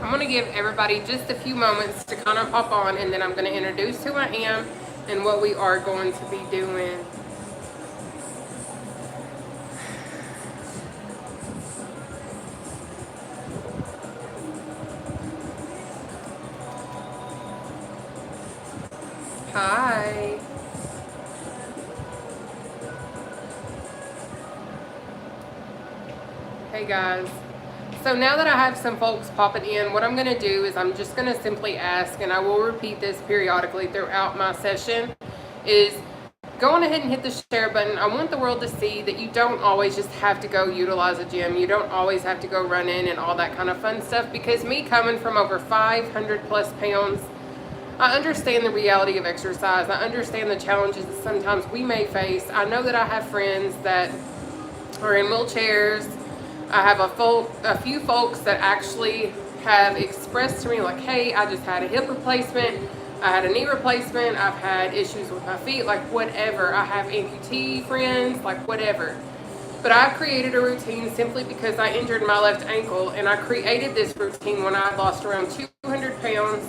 I'm going to give everybody just a few moments to kind of pop on, and then I'm going to introduce who I am and what we are going to be doing. Hi. Hey guys. So now that I have some folks popping in, what I'm going to do is I'm just going to simply ask, and I will repeat this periodically throughout my session, is go on ahead and hit the share button. I want the world to see that you don't always just have to go utilize a gym. You don't always have to go run in and all that kind of fun stuff, because me coming from over 500 plus pounds, I understand the reality of exercise. I understand the challenges that sometimes we may face. I know that I have friends that are in wheelchairs. I have a few folks that actually have expressed to me like, hey, I just had a hip replacement, I had a knee replacement, I've had issues with my feet, like whatever. I have amputee friends, like whatever. But I created a routine simply because I injured my left ankle, and I created this routine when I lost around 200 pounds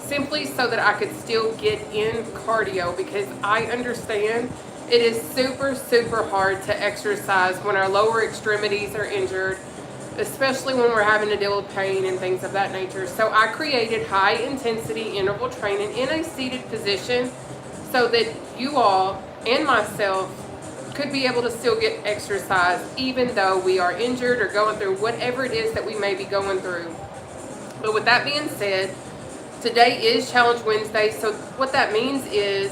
simply so that I could still get in cardio, because I understand it is super, super hard to exercise when our lower extremities are injured, especially when we're having to deal with pain and things of that nature. So I created high intensity interval training in a seated position so that you all and myself could be able to still get exercise even though we are injured or going through whatever it is that we may be going through. But with that being said, today is Challenge Wednesday, so what that means is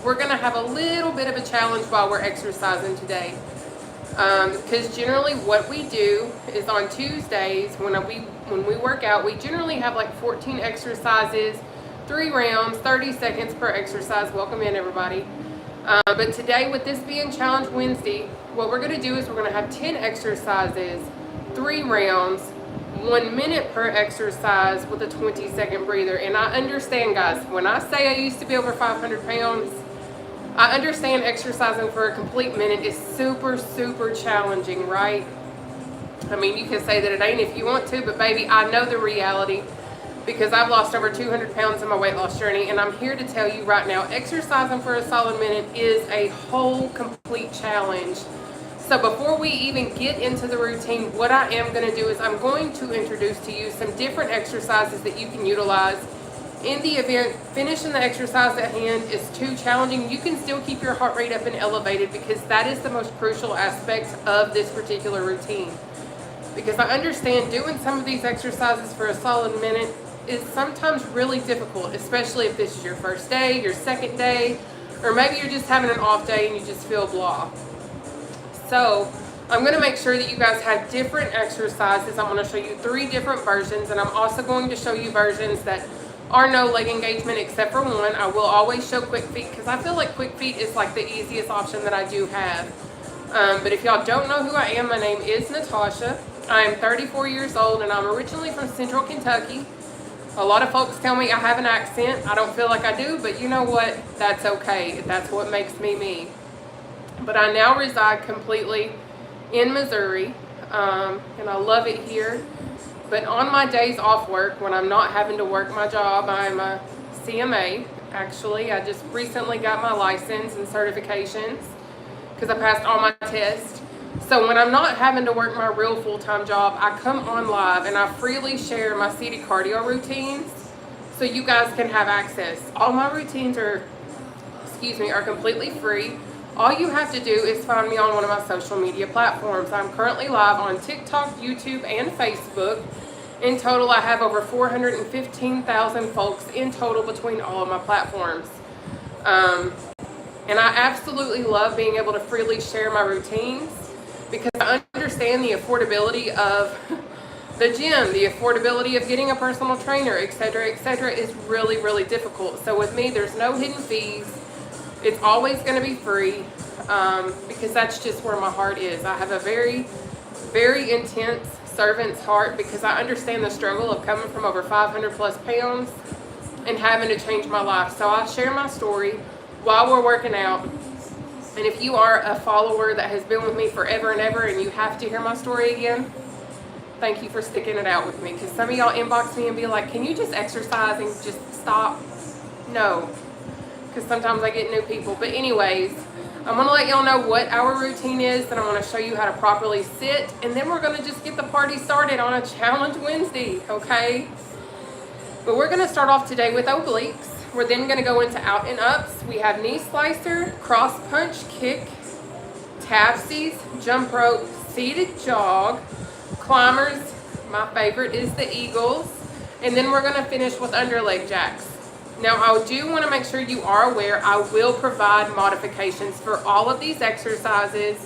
we're going to have a little bit of a challenge while we're exercising today. Because generally what we do is on Tuesdays when we work out, we generally have like 14 exercises, 3 rounds, 30 seconds per exercise. Welcome in, everybody. But today, with this being Challenge Wednesday, what we're going to do is we're going to have 10 exercises, 3 rounds, 1 minute per exercise with a 20-second breather. And I understand, guys, when I say I used to be over 500 pounds, I understand exercising for a complete minute is super, super challenging, right? I mean, you can say that it ain't if you want to, but baby, I know the reality because I've lost over 200 pounds in my weight loss journey, and I'm here to tell you right now, exercising for a solid minute is a whole complete challenge. So before we even get into the routine, what I am going to do is I'm going to introduce to you some different exercises that you can utilize. In the event finishing the exercise at hand is too challenging, you can still keep your heart rate up and elevated, because that is the most crucial aspect of this particular routine. Because I understand doing some of these exercises for a solid minute is sometimes really difficult, especially if this is your first day, your second day, or maybe you're just having an off day and you just feel blah. So I'm going to make sure that you guys have different exercises. I'm going to show you 3 different versions, and I'm also going to show you versions that are no leg engagement except for one. I will always show quick feet because I feel like quick feet is like the easiest option that I do have. But if y'all don't know who I am, my name is Nataushia. I am 34 years old, and I'm originally from Central Kentucky. A lot of folks tell me I have an accent. I don't feel like I do, but you know what? That's okay. That's what makes me me. But I now reside completely in Missouri, and I love it here. But on my days off work, when I'm not having to work my job, I'm a CMA. Actually, I just recently got my license and certifications because I passed all my tests. So when I'm not having to work my real full-time job, I come on live and I freely share my seated cardio routines so you guys can have access. All my routines are completely free. All you have to do is find me on one of my social media platforms. I'm currently live on TikTok, YouTube, and Facebook. In total, I have over 415,000 folks in total between all of my platforms. And I absolutely love being able to freely share my routines because I understand the affordability of the gym, the affordability of getting a personal trainer, etc., is really, really difficult. So with me, there's no hidden fees. It's always going to be free because that's just where my heart is. I have a very, very intense servant's heart because I understand the struggle of coming from over 500 plus pounds and having to change my life. So I share my story while we're working out. And if you are a follower that has been with me forever and ever and you have to hear my story again, Thank you for sticking it out with me, because some of y'all inbox me and be like, can you just exercise and just stop? No, because sometimes I get new people. But anyways, I'm going to let y'all know what our routine is, and I'm going to show you how to properly sit, and then we're going to just get the party started on a Challenge Wednesday, okay? But we're going to start off today with obliques. We're then going to go into out and ups. We have knee slicer, cross punch, kick, tapsies, jump rope, seated jog, climbers. My favorite is the eagles. And then we're going to finish with underleg jacks. Now, I do want to make sure you are aware I will provide modifications for all of these exercises.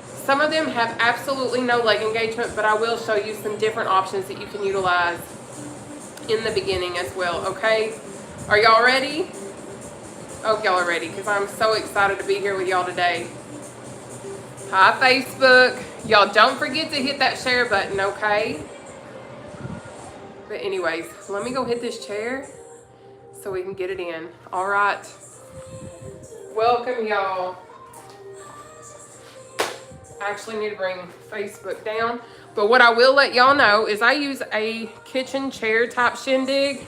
Some of them have absolutely no leg engagement, but I will show you some different options that you can utilize in the beginning as well, okay? Are y'all ready? Oh, y'all are ready, because I'm so excited to be here with y'all today. Hi, Facebook. Y'all don't forget to hit that share button, okay? But anyways, let me go hit this chair so we can get it in. All right. Welcome, y'all. I actually need to bring Facebook down. But what I will let y'all know is I use a kitchen chair type shindig.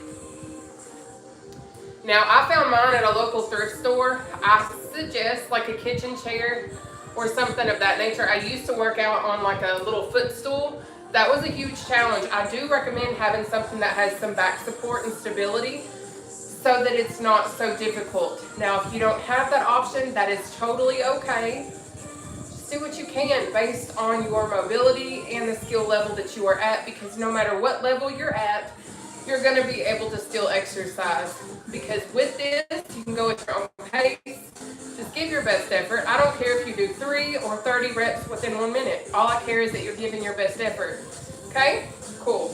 Now, I found mine at a local thrift store. I suggest like a kitchen chair or something of that nature. I used to work out on like a little footstool. That was a huge challenge. I do recommend having something that has some back support and stability so that it's not so difficult. Now, if you don't have that option, that is totally okay. Just do what you can based on your mobility and the skill level that you are at, because no matter what level you're at, you're going to be able to still exercise. Because with this, you can go at your own pace. Just give your best effort. I don't care if you do 3 or 30 reps within 1 minute. All I care is that you're giving your best effort. Okay? Cool.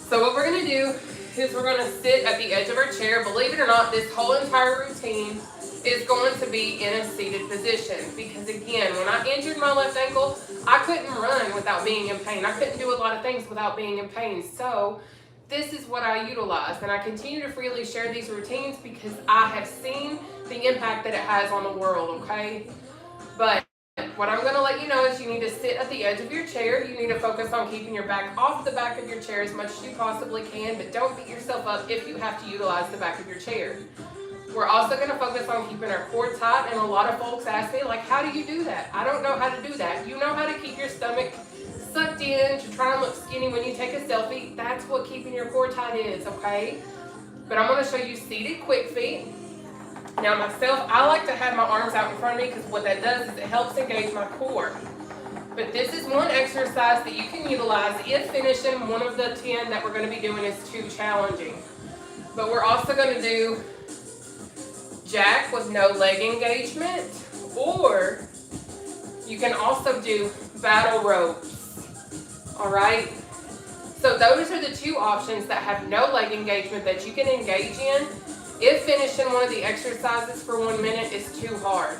So what we're going to do is we're going to sit at the edge of our chair. Believe it or not, this whole entire routine is going to be in a seated position, because again, when I injured my left ankle, I couldn't run without being in pain. I couldn't do a lot of things without being in pain. So this is what I utilize, and I continue to freely share these routines because I have seen the impact that it has on the world, okay? But what I'm going to let you know is you need to sit at the edge of your chair. You need to focus on keeping your back off the back of your chair as much as you possibly can, but don't beat yourself up if you have to utilize the back of your chair. We're also going to focus on keeping our core tight, and a lot of folks ask me, like, how do you do that? I don't know how to do that. You know how to keep your stomach sucked in to try and look skinny when you take a selfie. That's what keeping your core tight is, okay? But I'm going to show you seated quick feet. Now myself, I like to have my arms out in front of me because what that does is it helps engage my core. But this is one exercise that you can utilize if finishing one of the 10 that we're going to be doing is too challenging. But we're also going to do jack with no leg engagement, or you can also do battle ropes. All right? So those are the 2 options that have no leg engagement that you can engage in if finishing one of the exercises for 1 minute is too hard.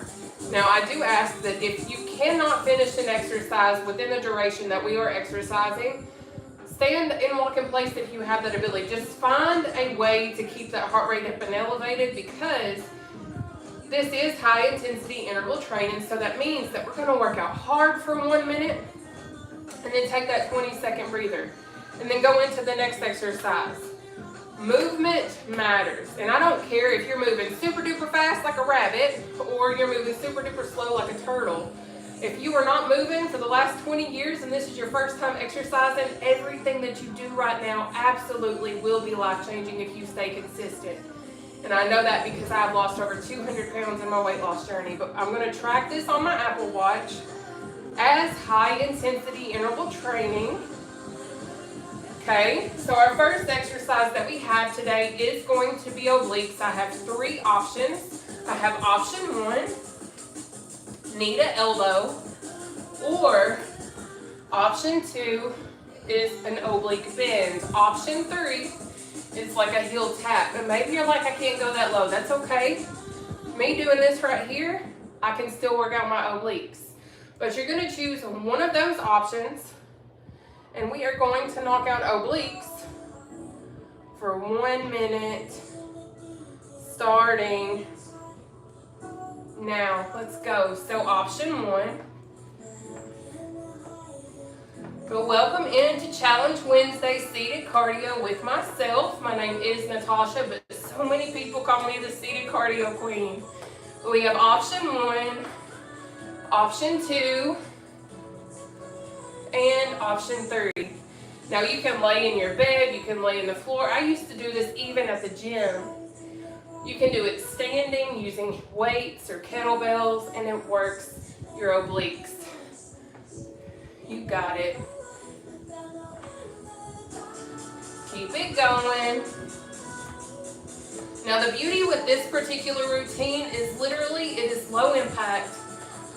Now, I do ask that if you cannot finish an exercise within the duration that we are exercising, stand and walk in place if you have that ability. Just find a way to keep that heart rate up and elevated, because this is high intensity interval training. So that means that we're going to work out hard for 1 minute and then take that 20-second breather and then go into the next exercise. Movement matters, and I don't care if you're moving super duper fast like a rabbit or you're moving super duper slow like a turtle. If you are not moving for the last 20 years and this is your first time exercising, everything that you do right now absolutely will be life-changing if you stay consistent. And I know that because I've lost over 200 pounds in my weight loss journey, but I'm going to track this on my Apple Watch as high intensity interval training. Okay, so our first exercise that we have today is going to be obliques. I have 3 options. I have option 1, knee to elbow, or option 2 is an oblique bend. Option 3 is like a heel tap. And maybe you're like, I can't go that low. That's okay. Me doing this right here, I can still work out my obliques. But you're going to choose one of those options, and we are going to knock out obliques for 1 minute, starting now. Let's go. So option 1, Well, welcome into Challenge Wednesday seated cardio with myself. My name is Nataushia, but so many people call me the seated cardio queen. We have option 1, option 2, and option 3. Now you can lay in your bed, you can lay in the floor. I used to do this even at the gym. You can do it standing using weights or kettlebells, and it works your obliques. You got it. Keep it going. Now the beauty with this particular routine is literally it is low impact,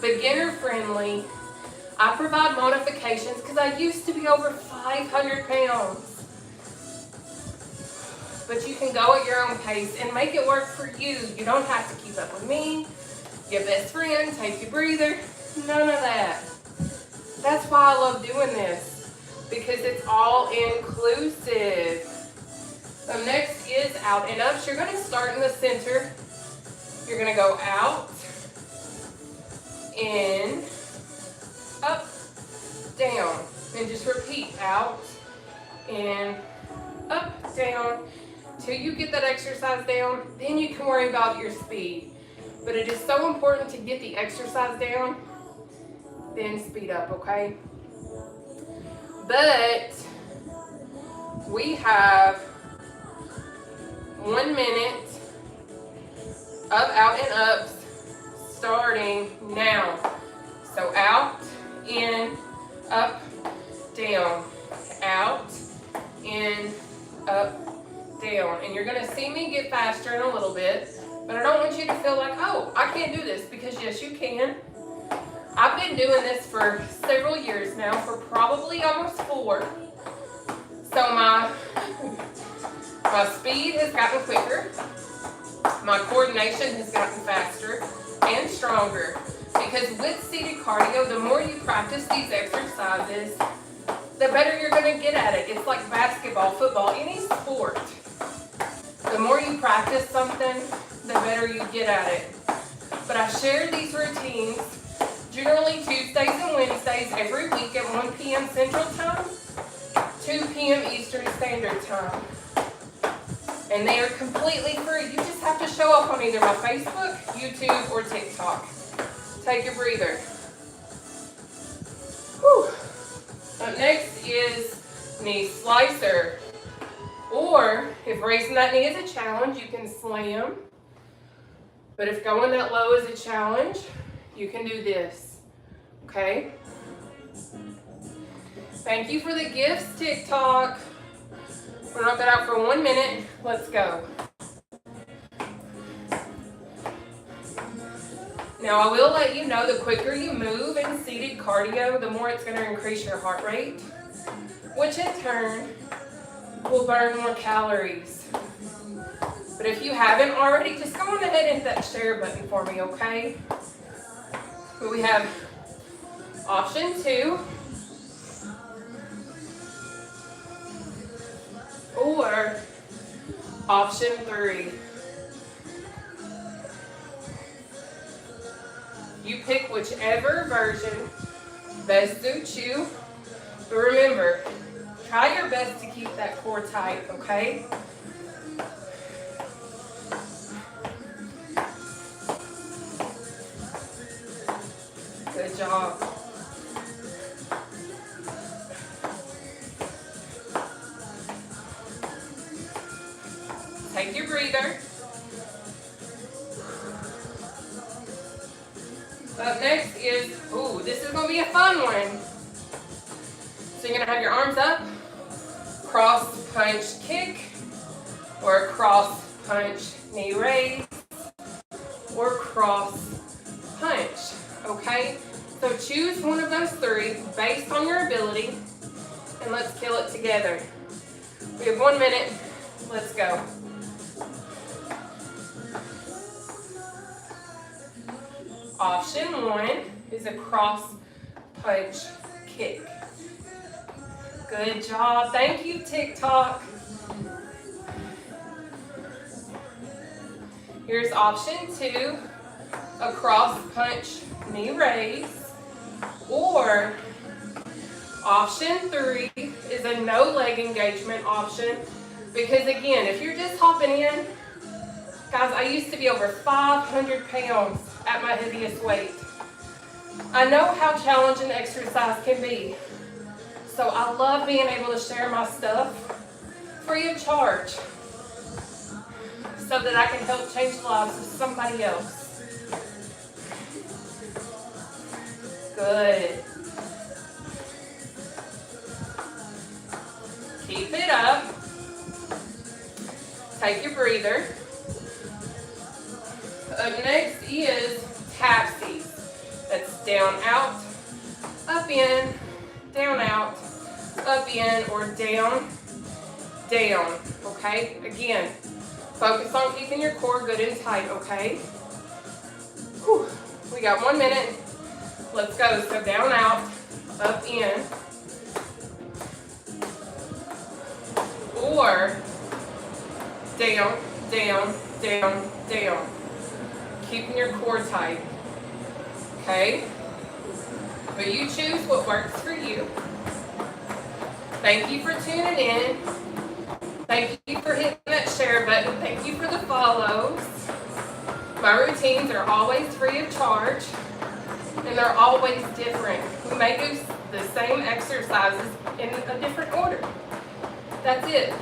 beginner friendly. I provide modifications because I used to be over 500 pounds. But you can go at your own pace and make it work for you. You don't have to keep up with me, your best friend, take your breather, none of that. That's why I love doing this, because it's all inclusive. So next is out and up. So you're going to start in the center. You're going to go out, in, up, down. And just repeat out, in, up, down. Till you get that exercise down, then you can worry about your speed. But it is so important to get the exercise down, then speed up, okay? But we have 1 minute of out and ups starting now. So out, in, up, down, out, in, up, down. And you're going to see me get faster in a little bit, but I don't want you to feel like, oh, I can't do this, because yes, you can. I've been doing this for several years now, for probably almost 4. So my speed has gotten quicker. My coordination has gotten faster and stronger. Because with seated cardio, the more you practice these exercises, the better you're going to get at it. It's like basketball, football, any sport. The more you practice something, the better you get at it. But I share these routines generally Tuesdays and Wednesdays every week at 1 p.m. Central Time, 2 p.m. Eastern Standard Time. And they are completely free. You just have to show up on either my Facebook, YouTube, or TikTok. Take your breather. Whew. Up next is knee slicer. Or, if raising that knee is a challenge, you can slam. But if going that low is a challenge, you can do this. Okay? Thank you for the gifts, TikTok. We're knock that out for 1 minute. Let's go. Now, I will let you know the quicker you move in seated cardio, the more it's going to increase your heart rate, which in turn will burn more calories. But if you haven't already, just go on ahead and hit that share button for me, okay? So we have option 2, or option 3. You pick whichever version best suits you. But remember, try your best to keep that core tight, okay? Good job. Take your breather. Up next is, this is going to be a fun one. So you're going to have your arms up, cross punch kick, or cross punch knee raise, or cross punch, okay? So choose one of those 3 based on your ability, and let's kill it together. We have 1 minute. Let's go. Option 1 is a cross punch kick. Good job. Thank you, TikTok. Here's option 2, a cross punch knee raise, or Option 3 is a no leg engagement option, because again, if you're just hopping in, guys, I used to be over 500 pounds at my heaviest weight. I know how challenging exercise can be, so I love being able to share my stuff free of charge so that I can help change the lives of somebody else. Good. Keep it up. Take your breather. Up next is tapsies. That's down, out, up, in, down, out, up, in, or down, down. Okay? Again, focus on keeping your core good and tight, okay? Whew. We got 1 minute. Let's go. So down, out, up, in, or down, down, down, down. Keeping your core tight. Okay? But you choose what works for you. Thank you for tuning in. Thank you for hitting that share button. Thank you for the follows. My routines are always free of charge, and they're always different. We may do the same exercises in a different order. That's it.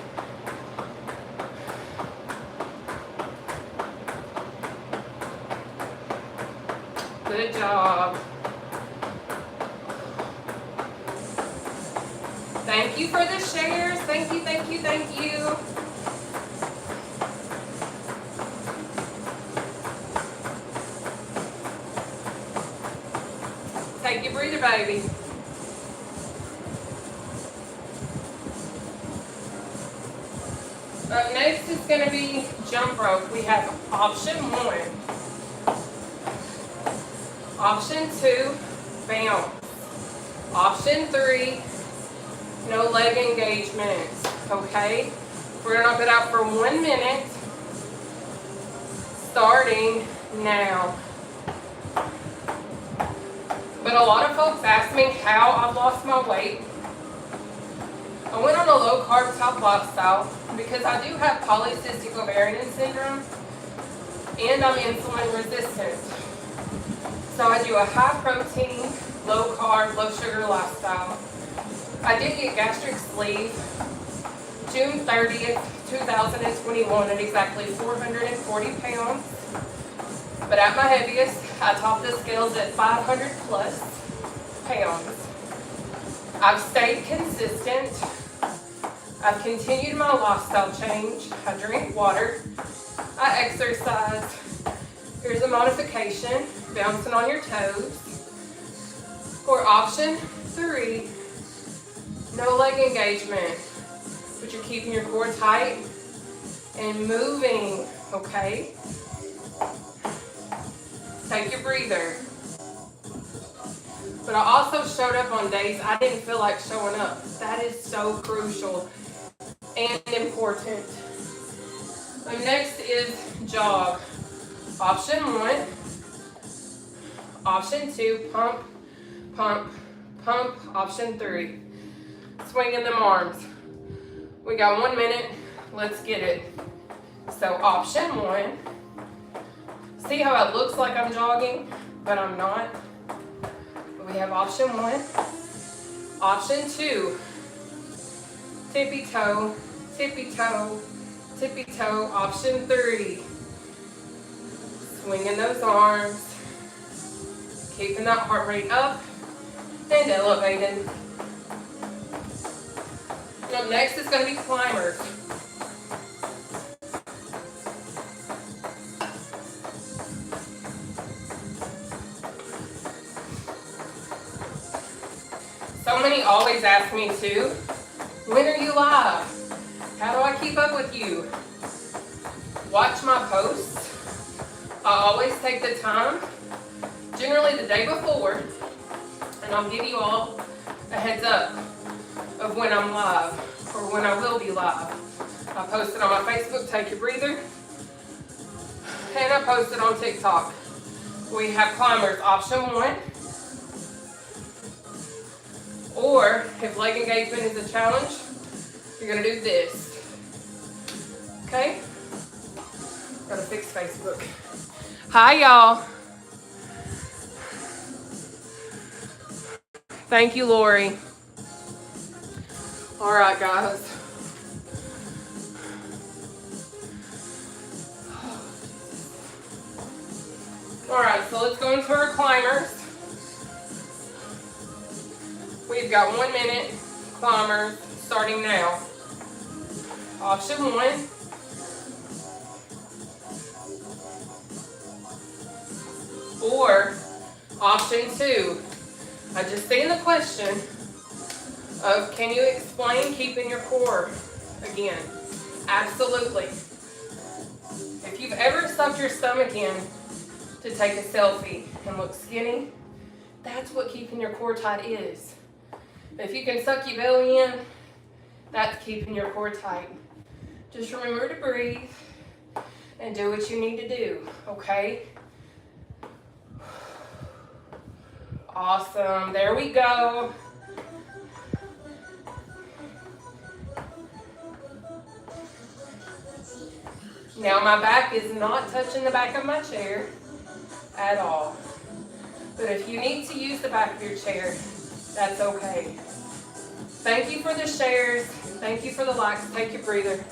Good job. Thank you for the shares. Thank you, thank you, thank you. Take your breather, baby. Up next is going to be jump rope. We have option 1. Option 2, bounce. Option 3, no leg engagement. Okay? We're going to knock it out for 1 minute, starting now. But a lot of folks ask me how I've lost my weight. I went on a low carb top lifestyle because I do have polycystic ovarian syndrome and I'm insulin resistant. So I do a high protein, low carb, low sugar lifestyle. I did get gastric sleeve June 30th, 2021 at exactly 440 pounds. But at my heaviest, I topped the scales at 500 plus pounds. I've stayed consistent. I've continued my lifestyle change. I drink water. I exercise. Here's a modification, bouncing on your toes. For option 3, no leg engagement, but you're keeping your core tight and moving, okay? Take your breather. But I also showed up on days I didn't feel like showing up. That is so crucial and important. So next is jog. Option 1. Option 2, pump, pump, pump. Option 3, swinging them arms. We got 1 minute. Let's get it. So option 1. See how it looks like I'm jogging, but I'm not? We have option 1. Option 2, tippy toe, tippy toe, tippy toe. Option 3, swinging those arms, keeping that heart rate up and elevated. Up next is going to be climbers. So many always ask me too, when are you live? How do I keep up with you? Watch my posts. I always take the time, generally the day before, and I'll give you all a heads up of when I'm live or when I will be live. I posted on my Facebook, Take Your Breather, and I posted on TikTok. We have climbers, option 1, Or if leg engagement is a challenge, you're gonna do this. Okay? Gotta fix Facebook. Hi, y'all. Thank you, Lori. All right, guys. All right, so let's go into our climbers. We've got 1 minute climbers starting now. Option 1. Or option 2. I just seen the question of, can you explain keeping your core? Again, absolutely. If you've ever sucked your stomach in to take a selfie and look skinny, that's what keeping your core tight is. If you can suck your belly in, that's keeping your core tight. Just remember to breathe and do what you need to do, okay? Awesome, there we go. Now my back is not touching the back of my chair at all. But if you need to use the back of your chair, that's okay. Thank you for the shares, thank you for the likes, take your breather,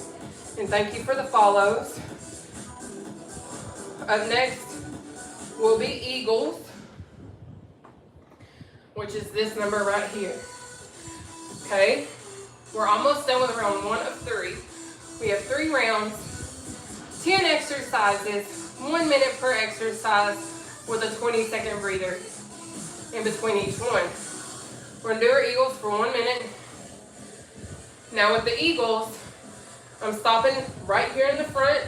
and thank you for the follows. Up next will be Eagles, which is this number right here. Okay, we're almost done with round 1 of 3. We have 3 rounds, 10 exercises, 1 minute per exercise with a 20-second breather in between each one. We're gonna do our Eagles for 1 minute. Now with the Eagles, I'm stopping right here in the front,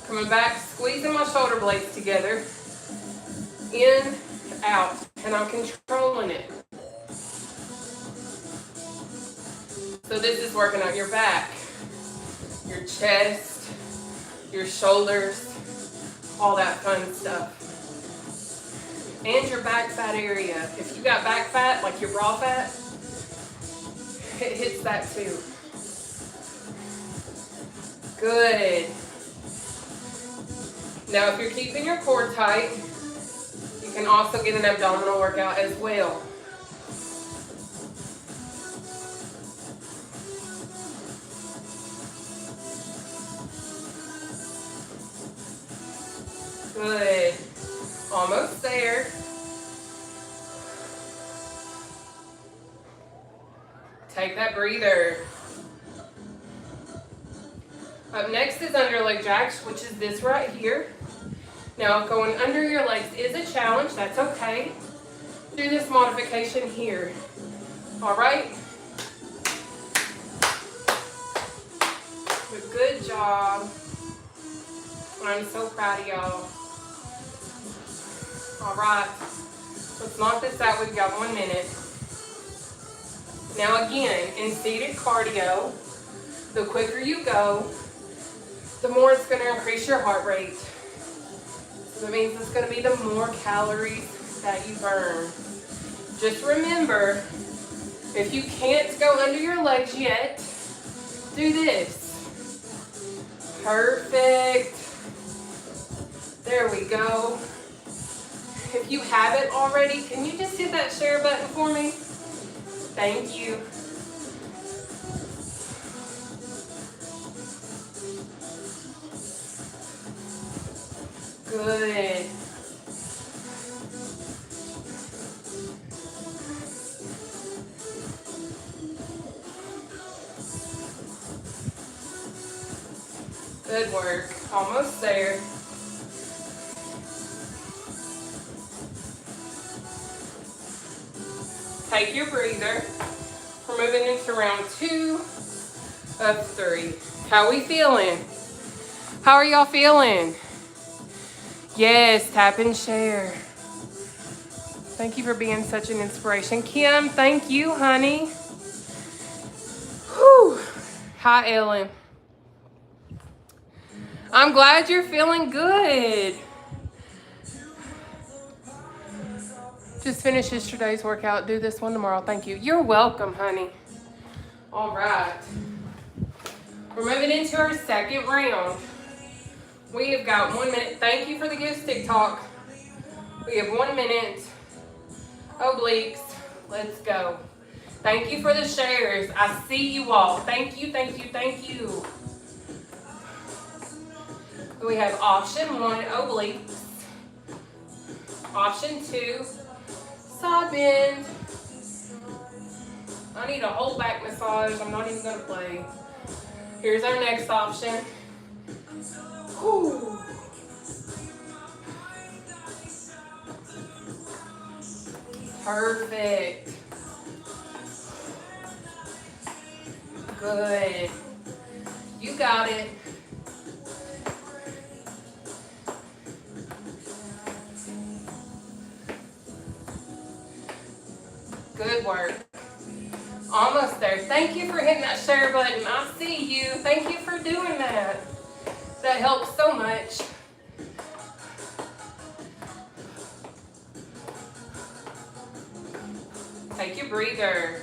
coming back, squeezing my shoulder blades together, in, out, and I'm controlling it. So this is working out your back, your chest, your shoulders, all that fun stuff. And your back fat area. If you got back fat, like your bra fat, it hits that too. Good. Now if you're keeping your core tight, you can also get an abdominal workout as well. Good. Almost there. Take that breather. Up next is under leg jacks, which is this right here. Now going under your legs is a challenge, that's okay. Do this modification here. All right? Good job. I'm so proud of y'all. All right, let's knock this out. We've got 1 minute. Now again, in seated cardio, the quicker you go, the more it's going to increase your heart rate. So that means it's going to be the more calories that you burn. Just remember, if you can't go under your legs yet, do this. Perfect. There we go. If you haven't already, can you just hit that share button for me? Thank you. Good. Good work. Almost there. Take your breather. We're moving into round 2 of 3. How we feeling? How are y'all feeling? Yes, tap and share. Thank you for being such an inspiration. Kim, thank you, honey. Whew. Hi, Ellen. I'm glad you're feeling good. Just finished yesterday's workout. Do this one tomorrow. Thank you. You're welcome, honey. All right. We're moving into our second round. We have got 1 minute. Thank you for the gifts, TikTok. We have 1 minute. Obliques. Let's go. Thank you for the shares. I see you all. Thank you, thank you, thank you. We have option 1, obliques. Option 2, side bend. I need a whole back massage. I'm not even going to play. Here's our next option. Ooh. Perfect. Good. You got it. Good work. Almost there. Thank you for hitting that share button. I see you. Thank you for doing that. That helps so much. Take your breather.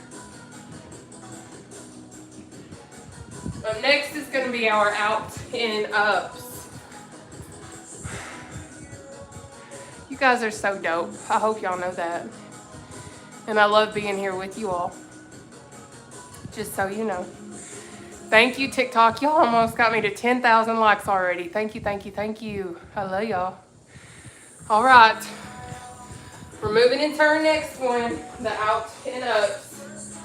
Up next is going to be our out and ups. You guys are so dope. I hope y'all know that. And I love being here with you all. Just so you know. Thank you, TikTok. Y'all almost got me to 10,000 likes already. Thank you, thank you, thank you. I love y'all. All right. We're moving into our next one, the out and ups.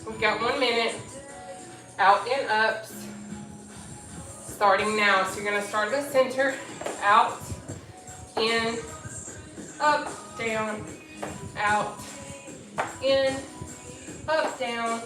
We've got 1 minute. Out and ups. Starting now. So you're going to start in the center. Out, in, up, down, out, in, up, down.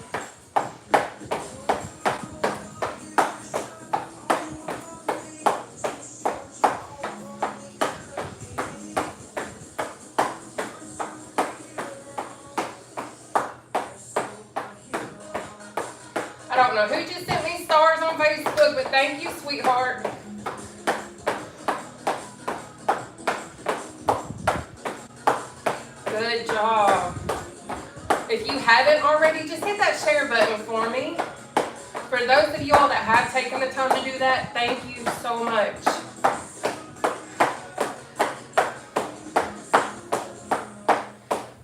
I don't know who just sent me stars on Facebook, but thank you, sweetheart. Good job. If you haven't already, just hit that share button for me. For those of you all that have taken the time to do that, thank you so much.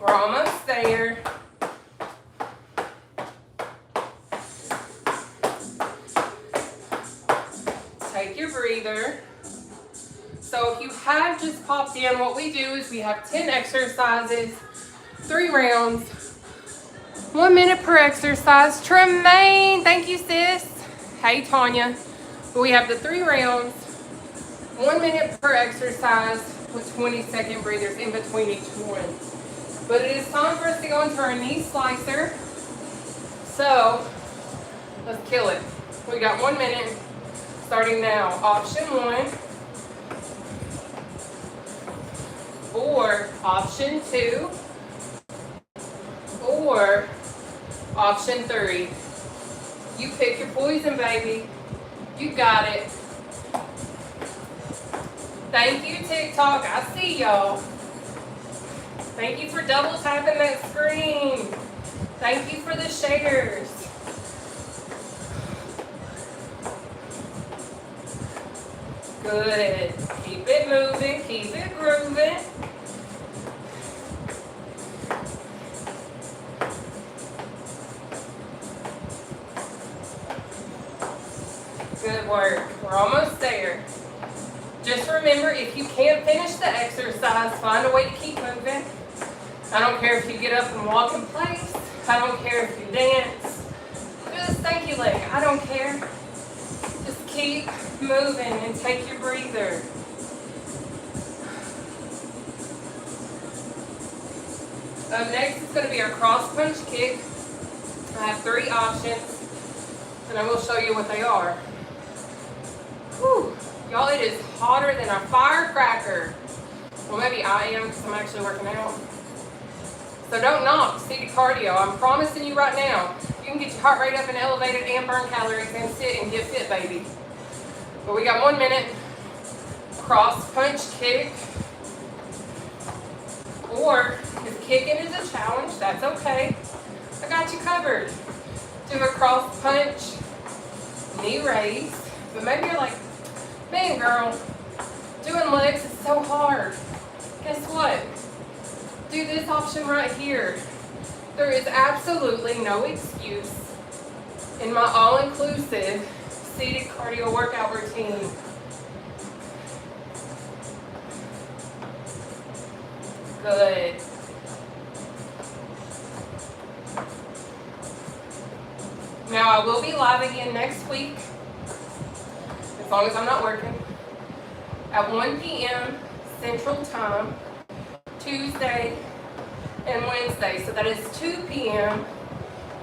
We're almost there. Take your breather. So if you have just popped in, what we do is we have 10 exercises, 3 rounds, 1 minute per exercise. Tremaine, thank you, sis. Hey, Tanya. We have the 3 rounds, 1 minute per exercise with 20-second breathers in between each one. But it is time for us to go into our knee slicer. So let's kill it. We got 1 minute starting now. Option 1. Or option 2, or option 3. You pick your poison, baby. You got it. Thank you, TikTok. I see y'all. Thank you for double tapping that screen. Thank you for the shares. Good. Keep it moving. Keep it grooving. Good work. We're almost there. Just remember, if you can't finish the exercise, find a way to keep moving. I don't care if you get up and walk in place. I don't care if you dance. Just thank you, leg. I don't care. Just keep moving and take your breather. Up next is going to be our cross punch kick. I have 3 options, and I will show you what they are. Whew. Y'all, it is hotter than a firecracker. Well, maybe I am because I'm actually working out. So don't knock city cardio. I'm promising you right now, you can get your heart rate up and elevated and burn calories and sit and get fit, baby. But we got 1 minute. Cross punch kick. Or if kicking is a challenge, that's okay. I got you covered. Do a cross punch, knee raise. But maybe you're like, man, girl, doing legs is so hard. Guess what? Do this option right here. There is absolutely no excuse in my all-inclusive seated cardio workout routine. Good. Now I will be live again next week, as long as I'm not working, at 1 p.m. Central Time, Tuesday and Wednesday. So that is 2 p.m.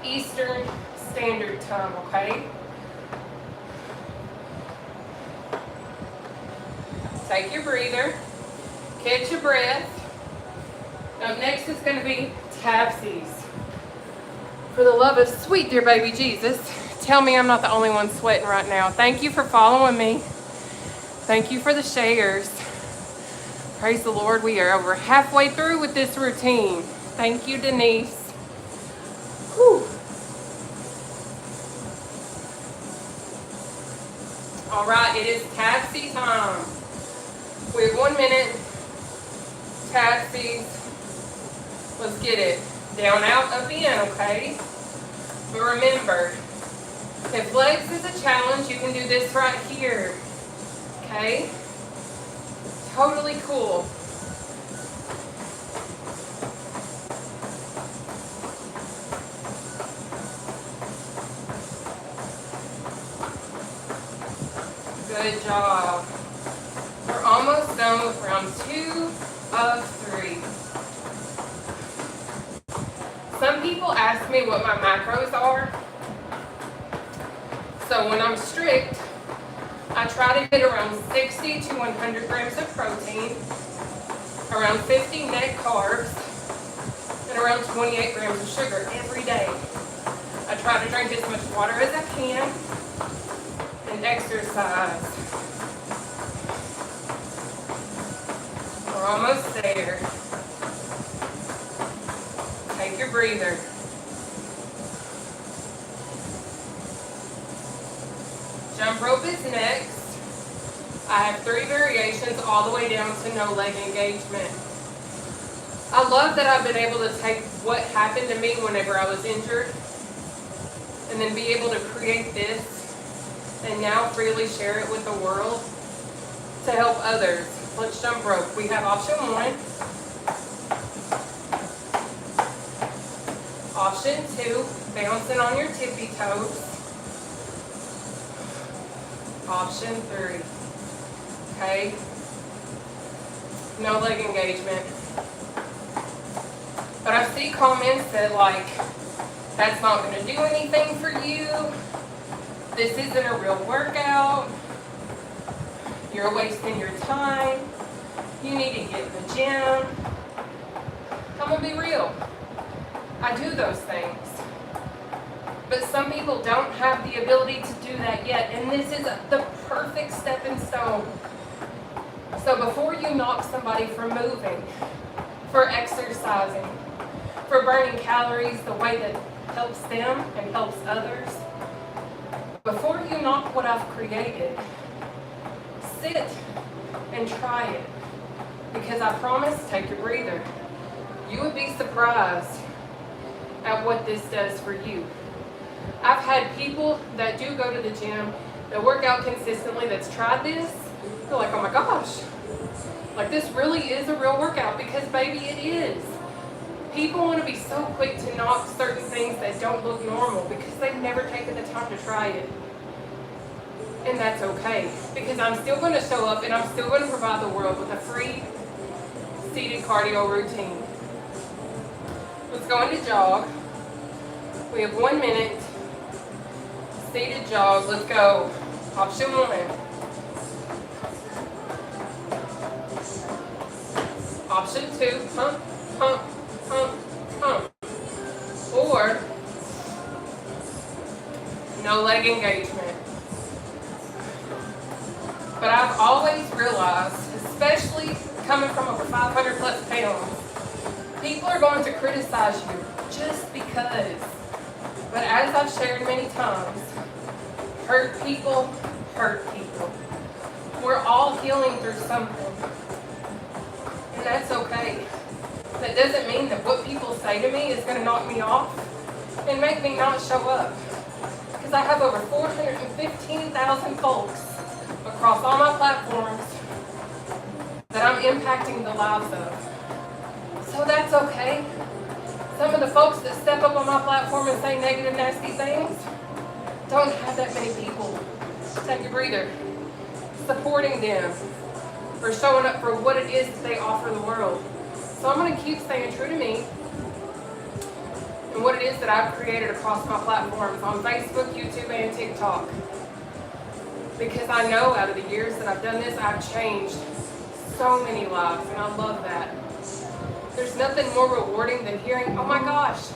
Eastern Standard Time, okay? Take your breather, catch your breath. Up next is going to be tapsies. For the love of sweet dear baby Jesus, tell me I'm not the only one sweating right now. Thank you for following me. Thank you for the shares. Praise the Lord, we are over halfway through with this routine. Thank you, Denise. Whew. All right, it is tapsie time. We have 1 minute. Tapsies. Let's get it. Down, out, up, in, okay? But remember, if legs is a challenge, you can do this right here, okay? Totally cool. Good job. We're almost done with round 2 of 3. Some people ask me what my macros are. So when I'm strict, I try to get around 60 to 100 grams of protein, around 50 net carbs, and around 28 grams of sugar every day. I try to drink as much water as I can and exercise. We're almost there. Take your breather. Jump rope is next. I have 3 variations all the way down to no leg engagement. I love that I've been able to take what happened to me whenever I was injured and then be able to create this and now freely share it with the world to help others. Let's jump rope. We have option 1. Option 2, bouncing on your tippy toes. Option 3, okay? No leg engagement. But I see comments that like, that's not going to do anything for you. This isn't a real workout. You're wasting your time. You need to get in the gym. I'm going to be real. I do those things. But some people don't have the ability to do that yet, and this is the perfect stepping stone. So before you knock somebody for moving, for exercising, for burning calories the way that helps them and helps others, before you knock what I've created, sit and try it. Because I promise, take your breather, you would be surprised at what this does for you. I've had people that do go to the gym, that work out consistently, that's tried this, they're like, oh my gosh, like this really is a real workout, because baby, it is. People want to be so quick to knock certain things that don't look normal because they've never taken the time to try it. And that's okay, because I'm still going to show up and I'm still going to provide the world with a free seated cardio routine. Let's go into jog. We have 1 minute. Seated jog. Let's go. Option 1. Option 2. Pump, pump, pump, pump. Or no leg engagement. But I've always realized, especially coming from over 500 plus pounds, People are going to criticize you just because. But as I've shared many times, hurt people hurt people. We're all healing through something. And that's okay. That doesn't mean that what people say to me is going to knock me off and make me not show up. Because I have over 415,000 folks across all my platforms that I'm impacting the lives of. So that's okay. Some of the folks that step up on my platform and say negative, nasty things don't have that many people. Take a breather. Supporting them or showing up for what it is that they offer the world. So I'm going to keep staying true to me and what it is that I've created across my platforms on Facebook, YouTube, and TikTok. Because I know out of the years that I've done this, I've changed so many lives, and I love that. There's nothing more rewarding than hearing, oh my gosh,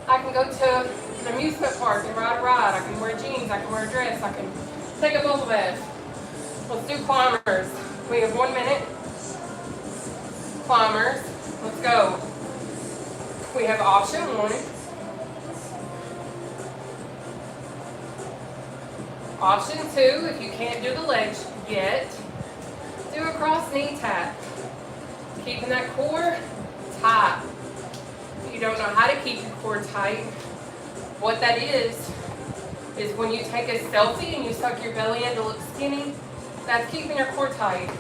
I can go to an amusement park and ride a ride, I can wear jeans, I can wear a dress, I can take a bubble bath. Let's do climbers. We have 1 minute. Climbers. Let's go. We have option 1. Option 2, if you can't do the legs yet, do a cross knee tap. Keeping that core tight. If you don't know how to keep your core tight, what that is when you take a selfie and you suck your belly in to look skinny, that's keeping your core tight.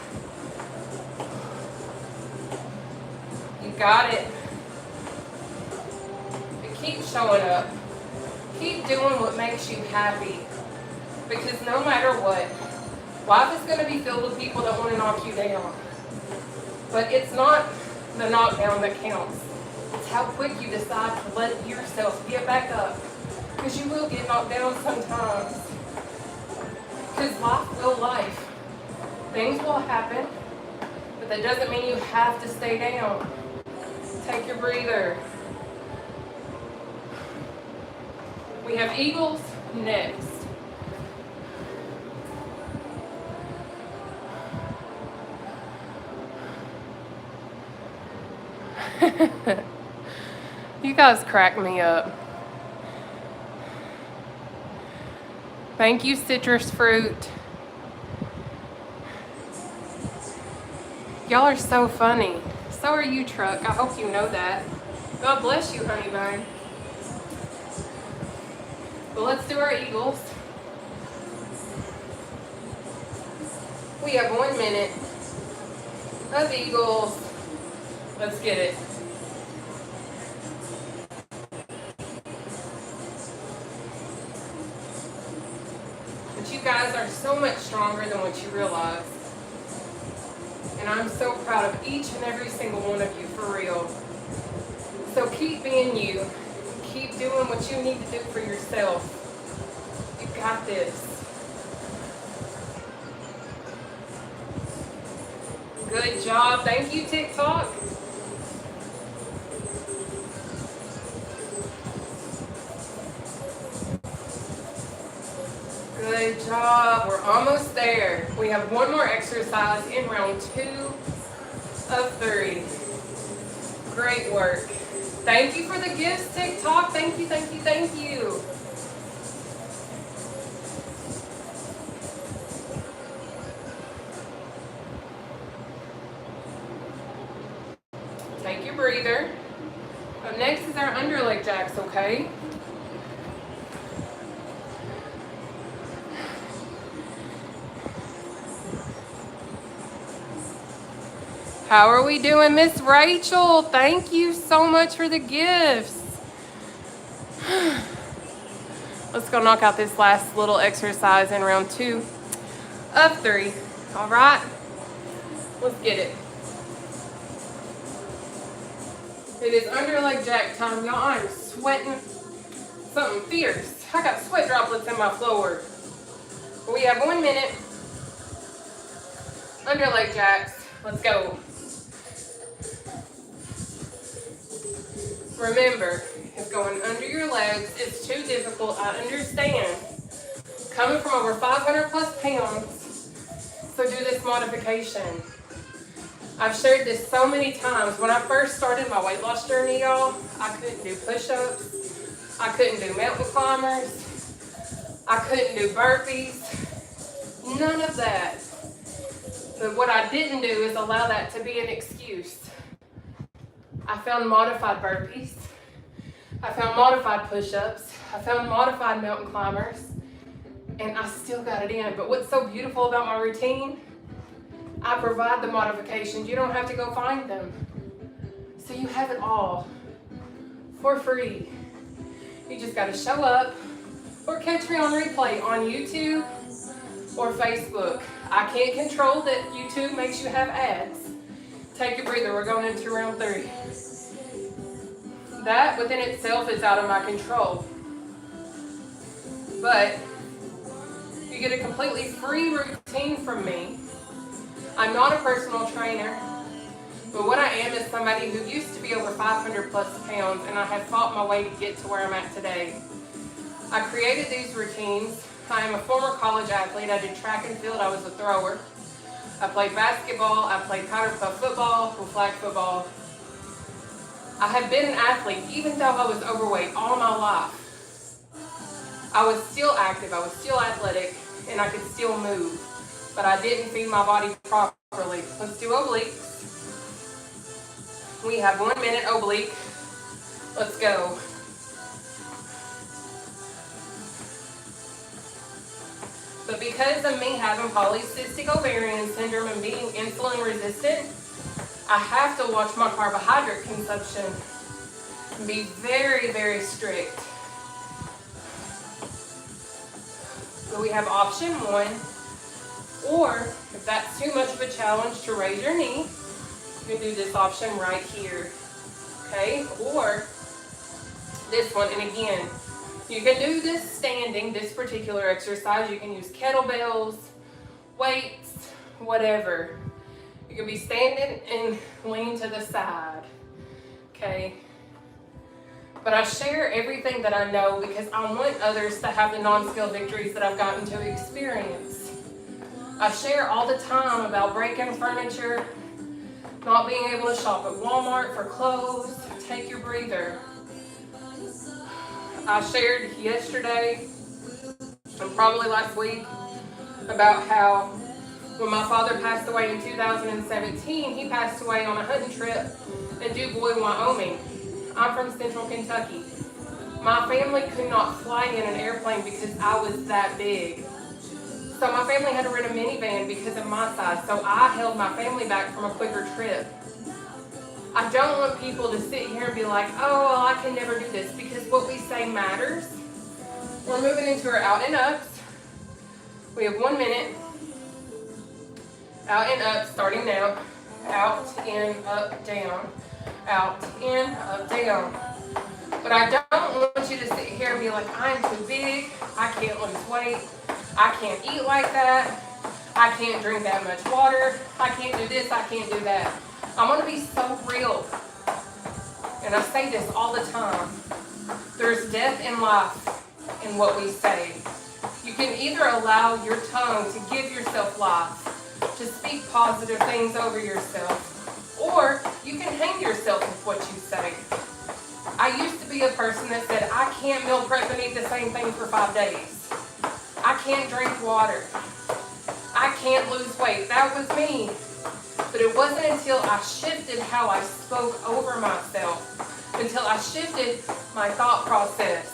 You got it. But keep showing up. Keep doing what makes you happy. Because no matter what, life is going to be filled with people that want to knock you down. But it's not the knockdown that counts. It's how quick you decide to let yourself get back up. Because you will get knocked down sometimes. Because life will life. Things will happen, but that doesn't mean you have to stay down. Take your breather. We have eagles next. You guys crack me up. Thank you, citrus fruit. Y'all are so funny. So are you, Truck. I hope you know that. God bless you, honey bun. But let's do our eagles. We have 1 minute of eagles. Let's get it. But you guys are so much stronger than what you realize. And I'm so proud of each and every single one of you, for real. So keep being you. Keep doing what you need to do for yourself. You got this. Good job. Thank you, TikTok. Good job. We're almost there. We have 1 more exercise in round 2 of 3. Great work. Thank you for the gifts, TikTok. Thank you, thank you, thank you. Take your breather. Up next is our underleg jacks, okay? How are we doing, Miss Rachel? Thank you so much for the gifts. Let's go knock out this last little exercise in round 2 of 3. All right, let's get it. It is underleg jack time, y'all. I'm sweating something fierce. I got sweat droplets in my floor. We have 1 minute. Underleg jacks. Let's go. Remember, if going under your legs is too difficult, I understand. Coming from over 500 plus pounds, so do this modification. I've shared this so many times. When I first started my weight loss journey, y'all, I couldn't do push-ups. I couldn't do mountain climbers. I couldn't do burpees. None of that. But what I didn't do is allow that to be an excuse. I found modified burpees. I found modified push-ups. I found modified mountain climbers. And I still got it in. But what's so beautiful about my routine? I provide the modifications. You don't have to go find them. So you have it all for free. You just got to show up or catch me on replay on YouTube or Facebook. I can't control that YouTube makes you have ads. Take a breather. We're going into round 3. That within itself is out of my control. But you get a completely free routine from me. I'm not a personal trainer, but what I am is somebody who used to be over 500 plus pounds, and I have fought my way to get to where I'm at today. I created these routines. I am a former college athlete. I did track and field. I was a thrower. I played basketball. I played powder puff football, flag football. I have been an athlete even though I was overweight all my life. I was still active. I was still athletic, and I could still move. But I didn't feed my body properly. Let's do obliques. We have 1 minute oblique. Let's go. But because of me having polycystic ovarian syndrome and being insulin resistant, I have to watch my carbohydrate consumption and be very, very strict. So we have option 1. Or, if that's too much of a challenge to raise your knee, you can do this option right here, okay? Or this one, and again, you can do this standing, this particular exercise. You can use kettlebells, weights, whatever. You can be standing and lean to the side, okay? But I share everything that I know because I want others to have the non-skill victories that I've gotten to experience. I share all the time about breaking furniture, not being able to shop at Walmart for clothes. Take your breather. I shared yesterday and probably last week about how when my father passed away in 2017, he passed away on a hunting trip in DuBois, Wyoming. I'm from Central Kentucky. My family could not fly in an airplane because I was that big. So my family had to rent a minivan because of my size. So I held my family back from a quicker trip. I don't want people to sit here and be like, oh, well, I can never do this, because what we say matters. We're moving into our out and ups. We have 1 minute. Out and up, starting now. Out, in, up, down. Out, in, up, down. But I don't want you to sit here and be like, I'm too big. I can't lose weight. I can't eat like that. I can't drink that much water. I can't do this. I can't do that. I want to be so real. And I say this all the time. There's death and life in what we say. You can either allow your tongue to give yourself life, to speak positive things over yourself, or you can hang yourself with what you say. I used to be a person that said, I can't meal prep and eat the same thing for 5 days. I can't drink water. I can't lose weight. That was me. But it wasn't until I shifted how I spoke over myself, until I shifted my thought process.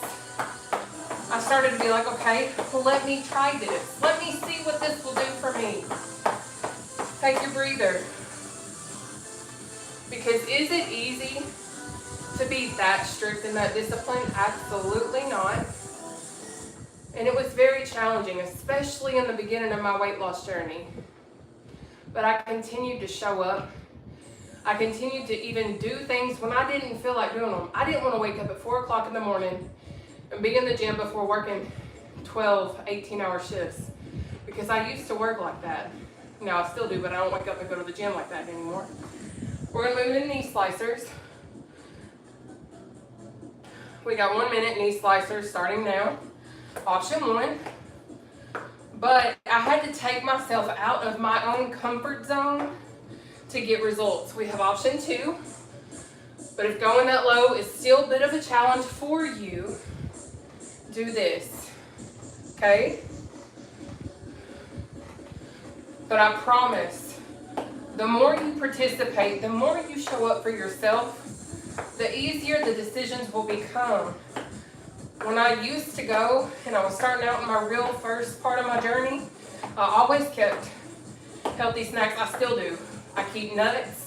I started to be like, okay, well, let me try this. Let me see what this will do for me. Take your breather. Because is it easy to be that strict and that disciplined? Absolutely not. And it was very challenging, especially in the beginning of my weight loss journey. But I continued to show up. I continued to even do things when I didn't feel like doing them. I didn't want to wake up at 4 o'clock in the morning and be in the gym before working 12, 18-hour shifts. Because I used to work like that. Now I still do, but I don't wake up and go to the gym like that anymore. We're going to move into knee slicers. We got 1 minute knee slicers starting now. Option 1. But I had to take myself out of my own comfort zone to get results. We have option 2, but if going that low is still a bit of a challenge for you, do this, okay? But I promise, the more you participate, the more you show up for yourself, the easier the decisions will become. When I used to go and I was starting out in my real first part of my journey, I always kept healthy snacks. I still do. I keep nuts,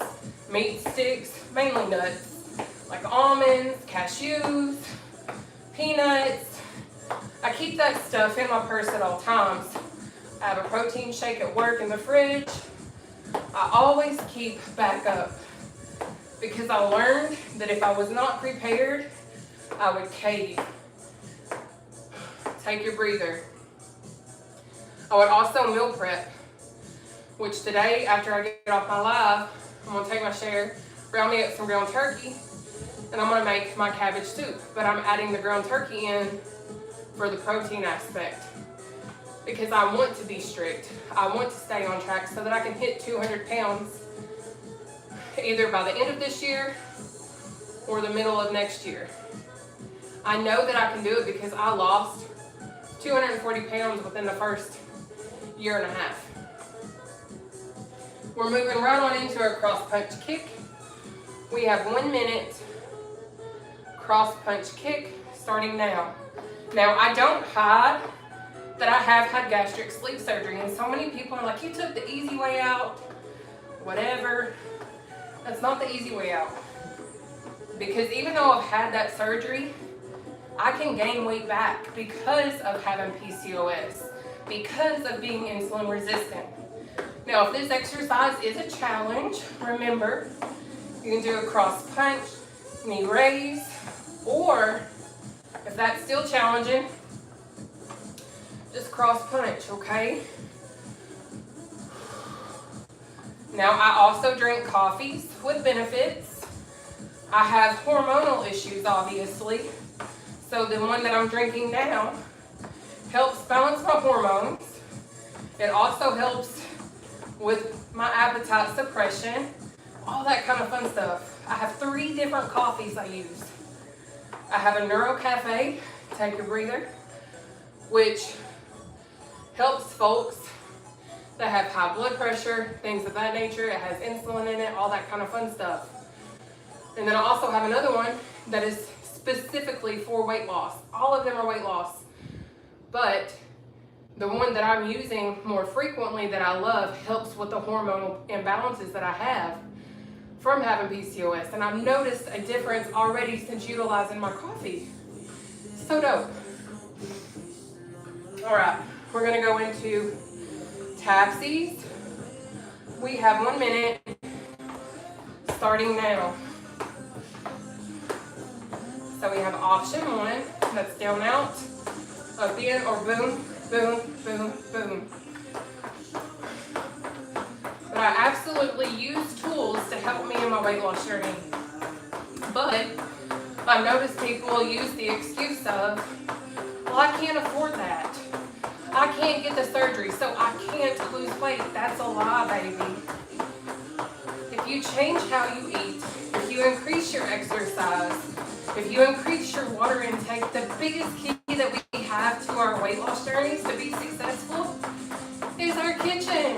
meat sticks, mainly nuts, like almonds, cashews, peanuts. I keep that stuff in my purse at all times. I have a protein shake at work in the fridge. I always keep backup because I learned that if I was not prepared, I would cave. Take your breather. I would also meal prep, which today, after I get off my live, I'm gonna take my share, brown me up some ground turkey, and I'm gonna make my cabbage soup. But I'm adding the ground turkey in for the protein aspect because I want to be strict. I want to stay on track so that I can hit 200 pounds either by the end of this year or the middle of next year. I know that I can do it because I lost 240 pounds within the first year and a half. We're moving right on into our cross punch kick. We have 1 minute cross punch kick starting now. Now, I don't hide that I have had gastric sleeve surgery, and so many people are like, you took the easy way out, whatever. That's not the easy way out. Because even though I've had that surgery, I can gain weight back because of having PCOS, because of being insulin resistant. Now, if this exercise is a challenge, remember, you can do a cross punch, knee raise, or if that's still challenging, just cross punch, okay? Now, I also drink coffees with benefits. I have hormonal issues, obviously. So the one that I'm drinking now helps balance my hormones. It also helps with my appetite suppression, all that kind of fun stuff. I have 3 different coffees I use. I have a Neuro Cafe, take a breather, which helps folks that have high blood pressure, things of that nature. It has insulin in it, all that kind of fun stuff. And then I also have another one that is specifically for weight loss. All of them are weight loss. But the one that I'm using more frequently that I love helps with the hormonal imbalances that I have from having PCOS. And I've noticed a difference already since utilizing my coffee. So dope. All right, we're gonna go into tapsies. We have 1 minute starting now. So we have option 1, that's down out, up in, or boom, boom, boom, boom. But I absolutely use tools to help me in my weight loss journey. But I notice people will use the excuse of, well, I can't afford that. I can't get the surgery, so I can't lose weight. That's a lie, baby. If you change how you eat, if you increase your exercise, if you increase your water intake, the biggest key that we have to our weight loss journeys to be successful is our kitchen.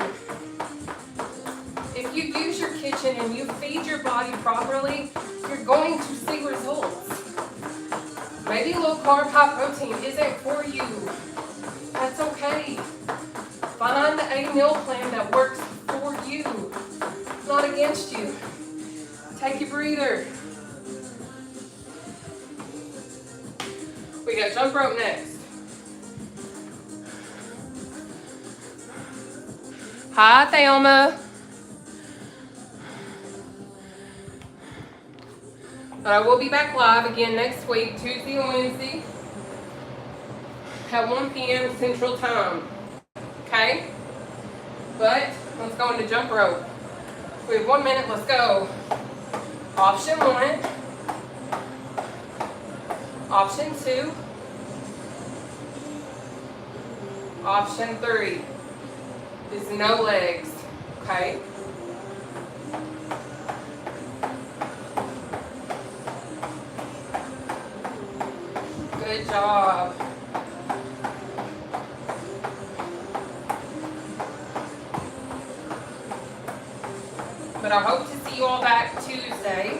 If you use your kitchen and you feed your body properly, you're going to see results. Maybe low carb, high protein isn't for you. That's okay. Find a meal plan that works for you, not against you. Take a breather. We got jump rope next. Hi, Thelma. But I will be back live again next week, Tuesday and Wednesday, at 1 p.m. Central Time. Okay? But let's go into jump rope. We have 1 minute, let's go. Option 1. Option 2. Option 3 is no legs. Okay? Good job. But I hope to see you all back Tuesday.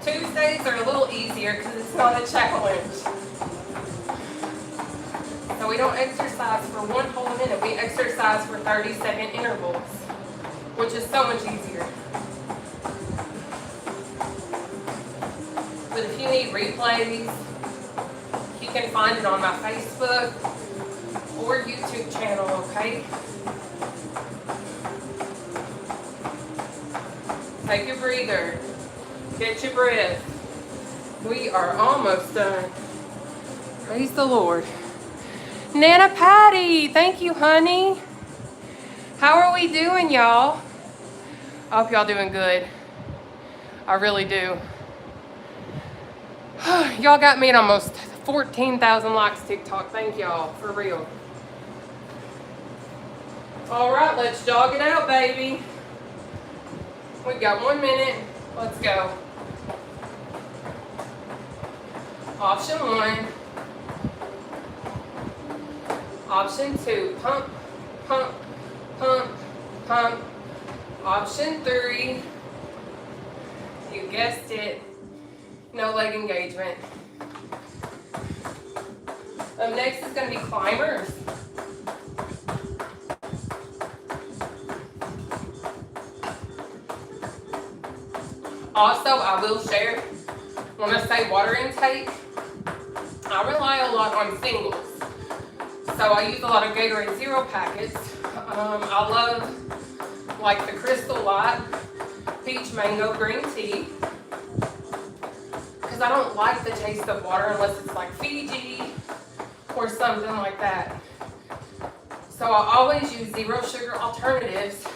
Tuesdays are a little easier because it's not a challenge. So we don't exercise for 1 whole minute. We exercise for 30-second intervals, which is so much easier. But if you need replays, you can find it on my Facebook or YouTube channel, okay? Take your breather. Catch your breath. We are almost done. Praise the Lord. Nana Patty, thank you, honey. How are we doing, y'all? I hope y'all doing good. I really do. Y'all got me at almost 14,000 likes TikTok. Thank y'all, for real. All right, let's jog it out, baby. We got 1 minute. Let's go. Option 1. Option 2. Pump, pump, pump, pump. Option 3. You guessed it. No leg engagement. Up next is going to be climbers. Also, I will share, when I say water intake, I rely a lot on singles. So I use a lot of Gatorade Zero packets. I love like the Crystal Light Peach Mango Green Tea, because I don't like the taste of water unless it's like Fiji or something like that. So I always use zero sugar alternatives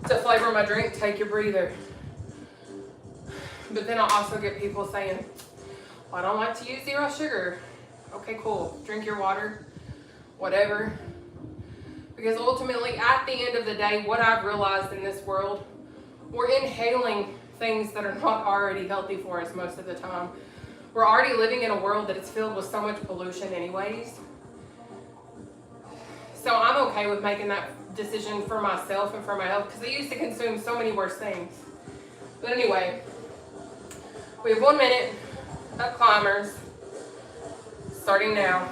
to flavor my drink. Take your breather. But then I also get people saying, well, I don't like to use zero sugar. Okay, cool. Drink your water, whatever. Because ultimately, at the end of the day, what I've realized in this world, we're inhaling things that are not already healthy for us most of the time. We're already living in a world that is filled with so much pollution anyways. So I'm okay with making that decision for myself and for my health, because I used to consume so many worse things. But anyway, we have 1 minute of climbers, starting now.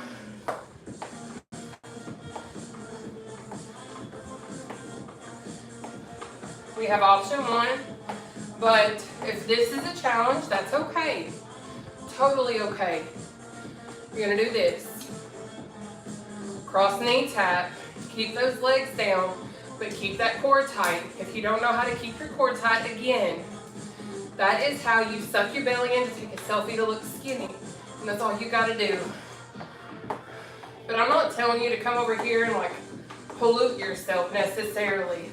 We have option 1, but if this is a challenge, that's okay. Totally okay. You're gonna do this. Cross knee tap, keep those legs down, but keep that core tight. If you don't know how to keep your core tight, again, that is how you suck your belly in to take a selfie to look skinny. And that's all you gotta do. But I'm not telling you to come over here and like pollute yourself necessarily.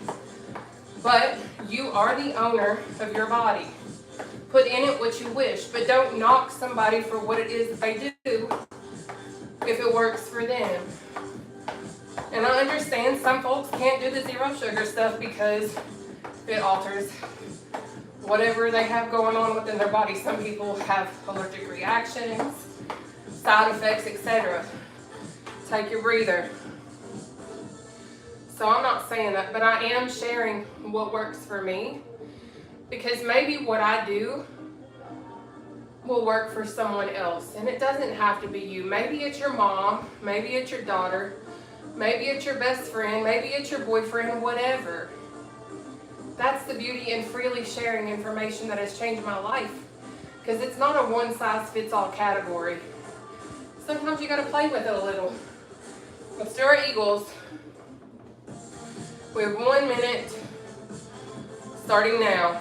But you are the owner of your body. Put in it what you wish, but don't knock somebody for what it is that they do if it works for them. And I understand some folks can't do the zero sugar stuff because it alters whatever they have going on within their body. Some people have allergic reactions, side effects, etc. Take your breather. So I'm not saying that, but I am sharing what works for me, because maybe what I do will work for someone else, and it doesn't have to be you. Maybe it's your mom, maybe it's your daughter, maybe it's your best friend, maybe it's your boyfriend, whatever. That's the beauty in freely sharing information that has changed my life, because it's not a one-size-fits-all category. Sometimes you got to play with it a little. Let's do our Eagles. We have 1 minute, starting now.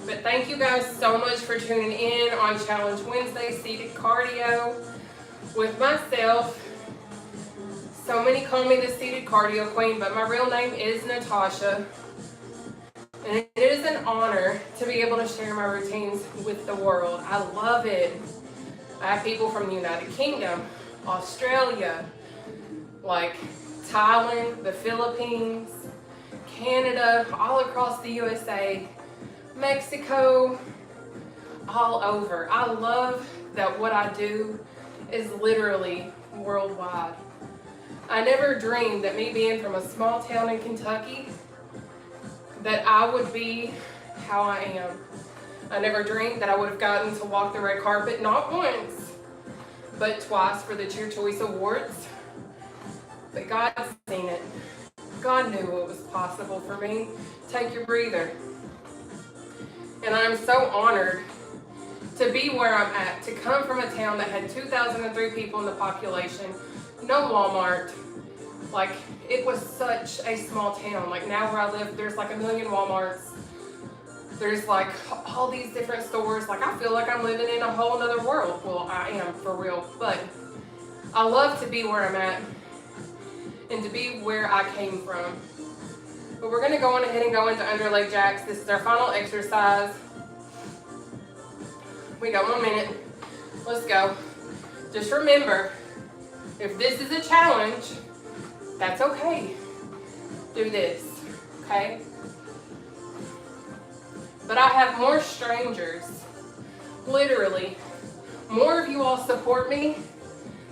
But thank you guys so much for tuning in on Challenge Wednesday Seated Cardio with myself. So many call me the Seated Cardio Queen, but my real name is Nataushia. And it is an honor to be able to share my routines with the world. I love it. I have people from the United Kingdom, Australia, like Thailand, the Philippines, Canada, all across the USA, Mexico, all over. I love that what I do is literally worldwide. I never dreamed that me being from a small town in Kentucky, that I would be how I am. I never dreamed that I would have gotten to walk the red carpet, not once, but twice for the Cheer Choice Awards. But God's seen it. God knew it was possible for me. Take your breather. And I'm so honored to be where I'm at, to come from a town that had 2,003 people in the population, no Walmart. Like, it was such a small town. Like, now where I live, there's like 1 million Walmarts. There's like all these different stores. Like, I feel like I'm living in a whole other world. Well, I am, for real. But I love to be where I'm at and to be where I came from. But we're gonna go on ahead and go into underleg jacks. This is our final exercise. We got 1 minute. Let's go. Just remember, if this is a challenge, that's okay. Do this, okay? But I have more strangers, literally, more of you all support me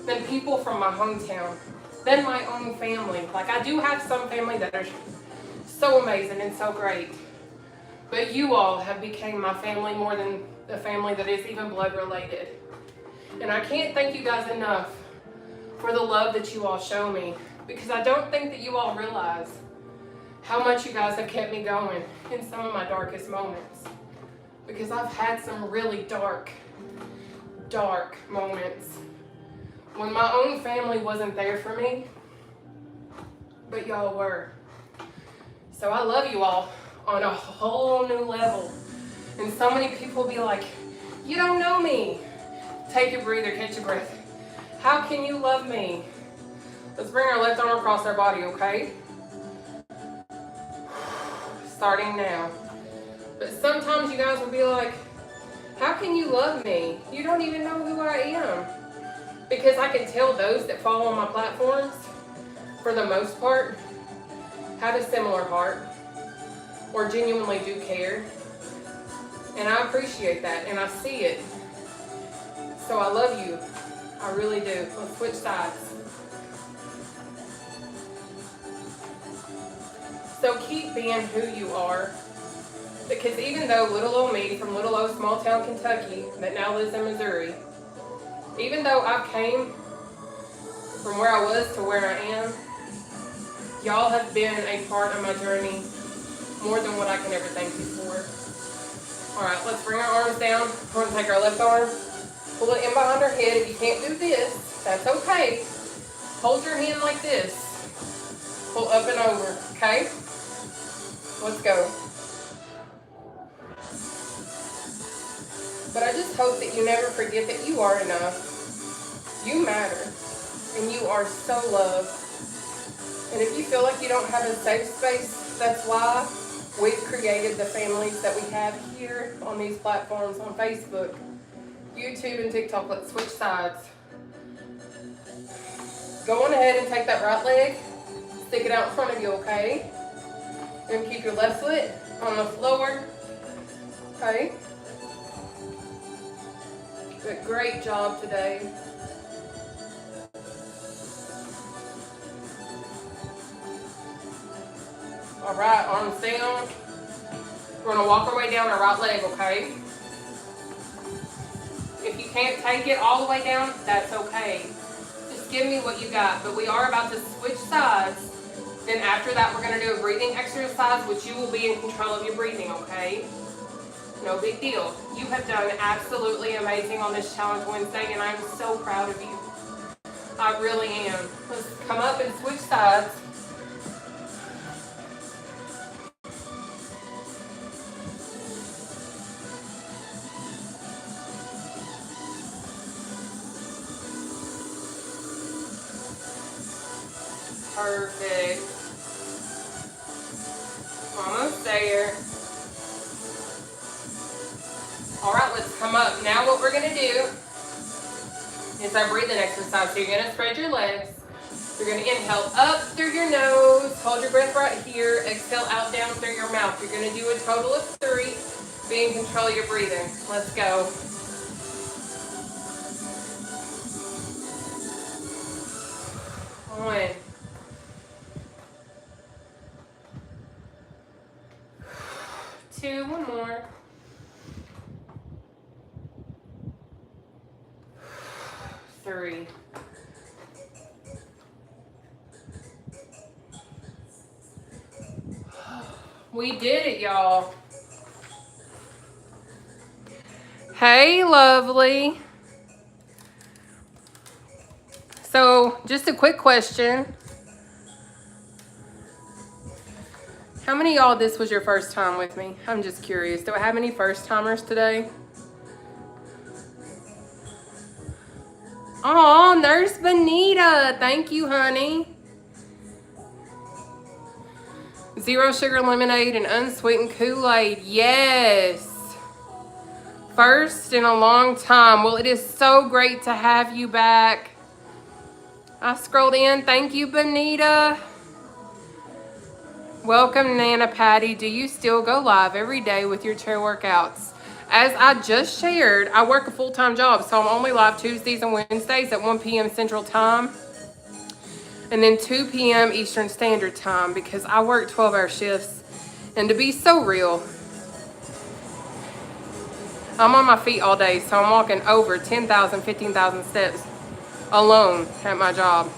than people from my hometown, than my own family. Like, I do have some family that are so amazing and so great, but you all have become my family more than the family that is even blood related. And I can't thank you guys enough for the love that you all show me, because I don't think that you all realize how much you guys have kept me going in some of my darkest moments. Because I've had some really dark moments when my own family wasn't there for me, but y'all were. So I love you all on a whole new level. And so many people be like, you don't know me. Take a breather, catch your breath. How can you love me? Let's bring our left arm across our body, okay? Starting now. But sometimes you guys will be like, how can you love me? You don't even know who I am. Because I can tell those that follow on my platforms, for the most part, have a similar heart or genuinely do care. And I appreciate that, and I see it. So I love you. I really do. Let's switch sides. So keep being who you are, because even though little old me from little old small town Kentucky that now lives in Missouri, even though I came from where I was to where I am, y'all have been a part of my journey more than what I can ever thank you for. All right, let's bring our arms down. We're gonna take our left arm, pull it in behind our head. If you can't do this, that's okay. Hold your hand like this. Pull up and over, okay? Let's go. But I just hope that you never forget that you are enough. You matter. And you are so loved. And if you feel like you don't have a safe space, that's why we've created the families that we have here on these platforms on Facebook, YouTube, and TikTok. Let's switch sides. Go on ahead and take that right leg. Stick it out in front of you, okay? And keep your left foot on the floor, okay? Good, great job today. All right, arms down. We're gonna walk our way down our right leg, okay? If you can't take it all the way down, that's okay. Just give me what you got. But we are about to switch sides. Then after that, we're gonna do a breathing exercise, which you will be in control of your breathing, okay? No big deal. You have done absolutely amazing on this Challenge Wednesday, and I'm so proud of you. I really am. Let's come up and switch sides. Perfect. Almost there. All right, let's come up. Now what we're going to do is our breathing exercise. So you're going to spread your legs. You're going to inhale up through your nose. Hold your breath right here. Exhale out down through your mouth. You're going to do a total of 3. Be in control of your breathing. Let's go. One. 2, one more. 3. We did it, y'all. Hey, lovely. So, just a quick question. How many of y'all this was your first time with me? I'm just curious. Do I have any first timers today? Oh, Nurse Benita. Thank you, honey. 0 sugar lemonade and unsweetened Kool-Aid. Yes. First in a long time. Well, it is so great to have you back. I scrolled in. Thank you, Benita. Welcome, Nana Patty. Do you still go live every day with your chair workouts? As I just shared, I work a full-time job, so I'm only live Tuesdays and Wednesdays at 1 p.m. Central Time. And then 2 p.m. Eastern Standard Time because I work 12-hour shifts. And to be so real, I'm on my feet all day, so I'm walking over 10,000, 15,000 steps alone at my job.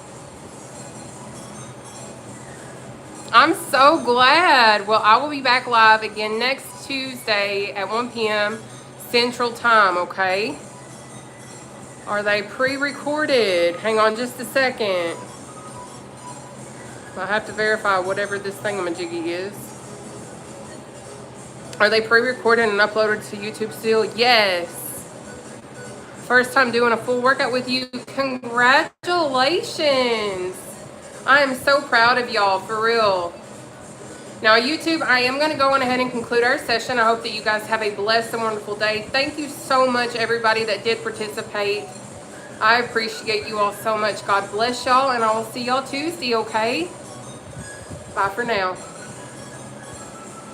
I'm so glad. Well, I will be back live again next Tuesday at 1 p.m. Central Time, okay? Are they pre-recorded? Hang on just a second. I have to verify whatever this thingamajiggy is. Are they pre-recorded and uploaded to YouTube still? Yes. First time doing a full workout with you. Congratulations. I am so proud of y'all, for real. Now, YouTube, I am going to go on ahead and conclude our session. I hope that you guys have a blessed and wonderful day. Thank you so much, everybody that did participate. I appreciate you all so much. God bless y'all, and I will see y'all Tuesday, okay? Bye for now.